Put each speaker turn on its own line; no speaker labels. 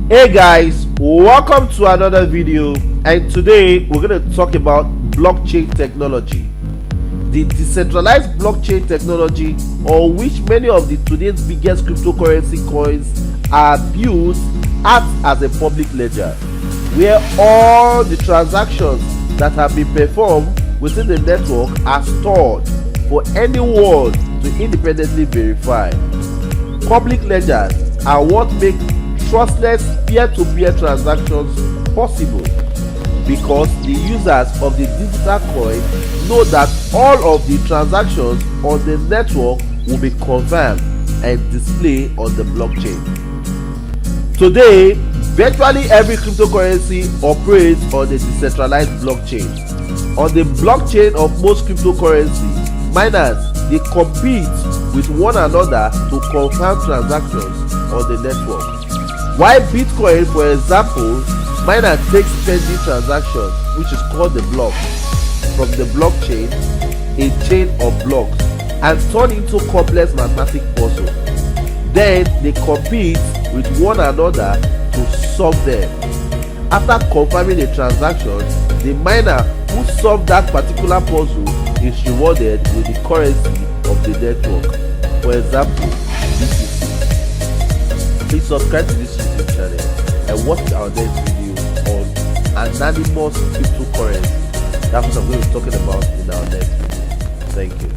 Hey guys, welcome to another video, and today we're going to talk about blockchain technology. The decentralized blockchain technology, on which many of today's biggest cryptocurrency coins are built, acts as a public ledger where all the transactions that have been performed within the network are stored for anyone to independently verify. Public ledgers are what make trustless peer-to-peer transactions possible, because the users of the digital coin know that all of the transactions on the network will be confirmed and displayed on the blockchain. Today, virtually every cryptocurrency operates on the decentralized blockchain. On the blockchain of most cryptocurrencies, miners they compete with one another to confirm transactions on the network. While Bitcoin, for example, miner takes pending transactions, which is called the block, from the blockchain, a chain of blocks, and turn into complex mathematical puzzle. Then they compete with one another to solve them. After confirming the transaction, the miner who solved that particular puzzle is rewarded with the currency of the network. For example, BPC. Please subscribe to this YouTube channel and watch our next video on anonymous cryptocurrency. That's what I'm going to be talking about in our next video. Thank you.